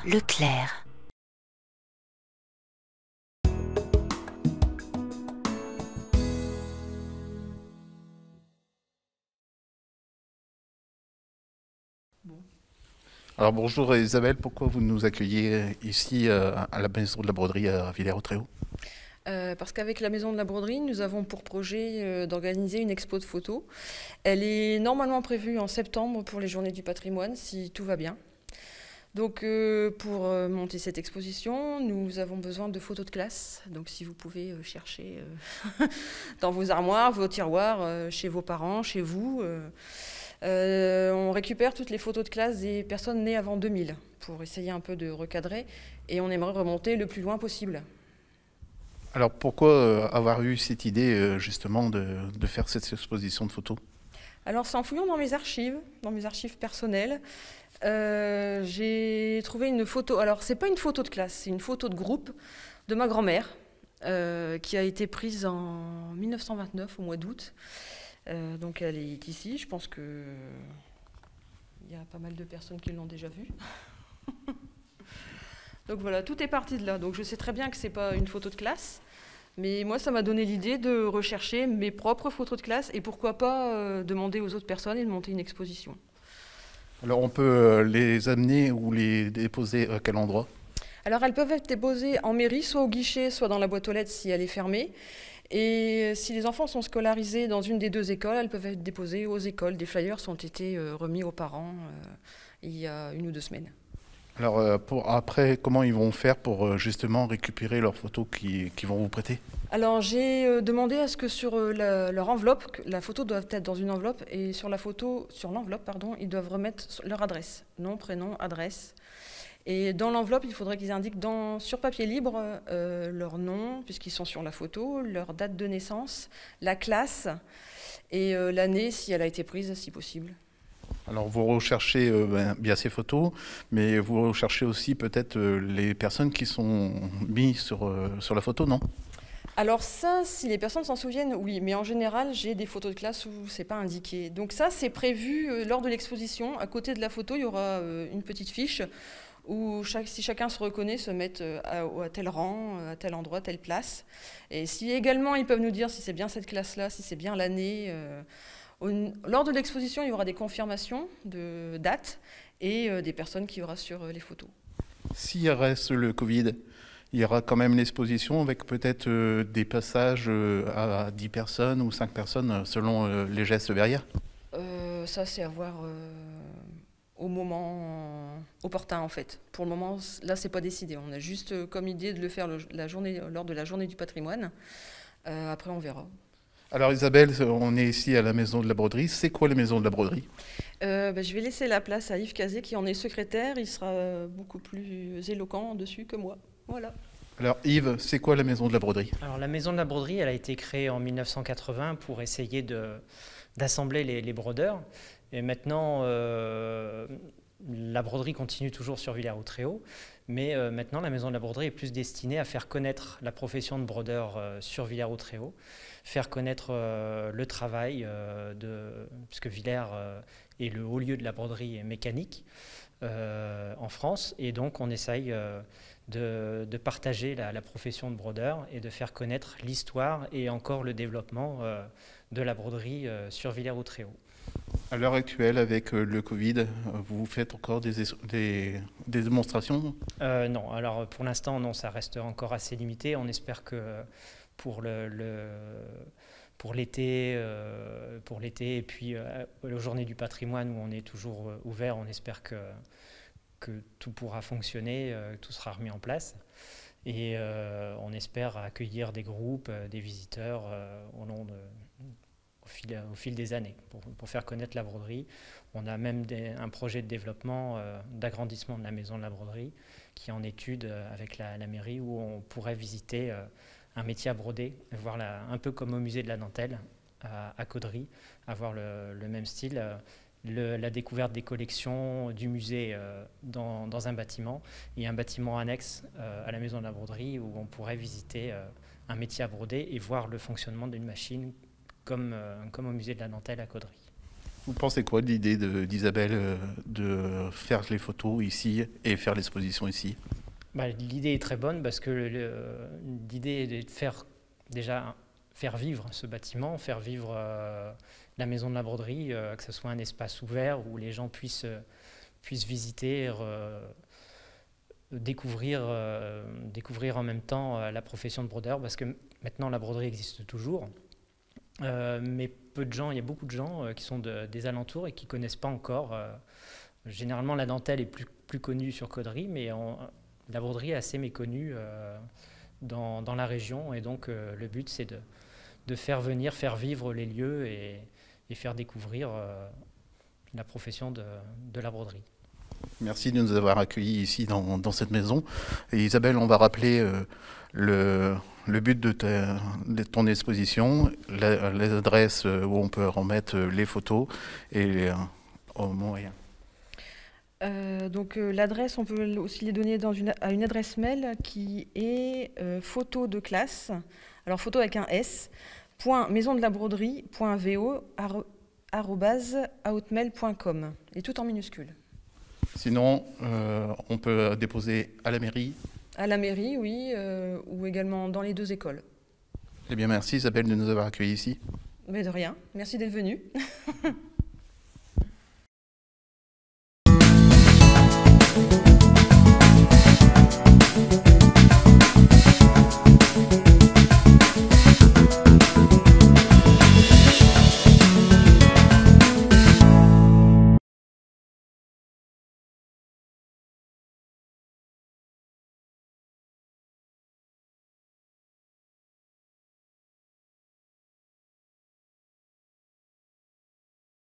Leclerc. Alors bonjour Isabelle, pourquoi vous nous accueillez ici à la Maison de la Broderie à Villers-Cotterêts? Parce qu'avec la Maison de la Broderie, nous avons pour projet d'organiser une expo de photos. Elle est normalement prévue en septembre pour les Journées du patrimoine, si tout va bien. Donc pour monter cette exposition, nous avons besoin de photos de classe. Donc si vous pouvez chercher dans vos armoires, vos tiroirs, chez vos parents, chez vous. On récupère toutes les photos de classe des personnes nées avant 2000 pour essayer un peu de recadrer. Et on aimerait remonter le plus loin possible. Alors pourquoi avoir eu cette idée justement de faire cette exposition de photos? Alors c'est en fouillant dans mes archives personnelles. J'ai trouvé une photo, alors c'est pas une photo de classe, c'est une photo de groupe de ma grand-mère qui a été prise en 1929 au mois d'août. Donc elle est ici, je pense qu'il y a pas mal de personnes qui l'ont déjà vue. Donc voilà, tout est parti de là. Donc je sais très bien que c'est pas une photo de classe, mais moi ça m'a donné l'idée de rechercher mes propres photos de classe et pourquoi pas demander aux autres personnes et de monter une exposition. Alors on peut les amener ou les déposer à quel endroit? Alors elles peuvent être déposées en mairie, soit au guichet, soit dans la boîte aux lettres si elle est fermée. Et si les enfants sont scolarisés dans une des deux écoles, elles peuvent être déposées aux écoles. Des flyers ont été remis aux parents il y a 1 ou 2 semaines. Alors après, comment ils vont faire pour justement récupérer leurs photos qui vont vous prêter? Alors j'ai demandé à ce que sur leur enveloppe, la photo doit être dans une enveloppe, et sur l'enveloppe, pardon, ils doivent remettre leur adresse, nom, prénom, adresse. Et dans l'enveloppe, il faudrait qu'ils indiquent sur papier libre leur nom, puisqu'ils sont sur la photo, leur date de naissance, la classe et l'année si elle a été prise, si possible. Alors vous recherchez bien ces photos, mais vous recherchez aussi peut-être les personnes qui sont mises sur la photo, non? Alors ça, si les personnes s'en souviennent, oui, mais en général, j'ai des photos de classe où c'est pas indiqué. Donc ça, c'est prévu lors de l'exposition. À côté de la photo, il y aura une petite fiche où si chacun se reconnaît, se mettre à tel rang, à tel endroit, telle place. Et si également, ils peuvent nous dire si c'est bien cette classe-là, si c'est bien l'année. Lors de l'exposition, il y aura des confirmations de dates et des personnes qu'il y aura sur les photos. S'il reste le Covid, il y aura quand même l'exposition avec peut-être des passages à 10 personnes ou 5 personnes selon les gestes barrières. Ça, c'est à voir au moment opportun, en fait. Pour le moment, là, c'est pas décidé. On a juste comme idée de le faire lors de la journée du patrimoine. Après, on verra. Alors Isabelle, on est ici à la Maison de la Broderie. C'est quoi la Maison de la Broderie? Je vais laisser la place à Yves Cazet qui en est secrétaire. Il sera beaucoup plus éloquent dessus que moi. Voilà. Alors Yves, c'est quoi la Maison de la Broderie? Alors la Maison de la Broderie, elle a été créée en 1980 pour essayer d'assembler les brodeurs. Et maintenant, la broderie continue toujours sur Villers-Cotterêts, mais maintenant la Maison de la Broderie est plus destinée à faire connaître la profession de brodeur sur Villers-Cotterêts, faire connaître le travail, puisque Villers est le haut lieu de la broderie mécanique en France, et donc on essaye de partager la profession de brodeur et de faire connaître l'histoire et encore le développement de la broderie sur Villers-Cotterêts. À l'heure actuelle, avec le Covid, vous faites encore des démonstrations? Non, alors pour l'instant, non, ça reste encore assez limité. On espère que pour l'été et puis aux Journées du patrimoine où on est toujours ouvert, on espère que tout pourra fonctionner, tout sera remis en place. Et on espère accueillir des groupes, des visiteurs au fil des années pour faire connaître la broderie. On a même un projet de développement, d'agrandissement de la Maison de la Broderie qui est en étude avec la mairie où on pourrait visiter un métier à broder, voir un peu comme au musée de la dentelle à Caudry, avoir le même style. La découverte des collections du musée dans un bâtiment et un bâtiment annexe à la Maison de la Broderie où on pourrait visiter un métier à broder et voir le fonctionnement d'une machine comme au musée de la dentelle à Caudry. Vous pensez quoi de l'idée d'Isabelle de faire les photos ici et faire l'exposition ici? L'idée est très bonne parce que l'idée est de faire vivre ce bâtiment, faire vivre la maison de la broderie, que ce soit un espace ouvert où les gens puissent visiter, découvrir en même temps la profession de brodeur, parce que maintenant la broderie existe toujours, mais il y a beaucoup de gens qui sont des alentours et qui ne connaissent pas encore. Généralement la dentelle est plus connue sur Caudry, mais la broderie est assez méconnue dans la région, et donc le but c'est de faire vivre les lieux et faire découvrir la profession de la broderie. Merci de nous avoir accueillis ici dans cette maison. Et Isabelle, on va rappeler le but de ton exposition, les adresses où on peut remettre les photos et au moyen. Donc l'adresse, on peut aussi les donner à une adresse mail qui est photo de classe, alors photo avec un S, .maisondelabroderie.vo@outmail.com, et tout en minuscule. Sinon, on peut déposer à la mairie. À la mairie, oui, ou également dans les 2 écoles. Eh bien, merci Isabelle de nous avoir accueillis ici. Mais de rien, merci d'être venue.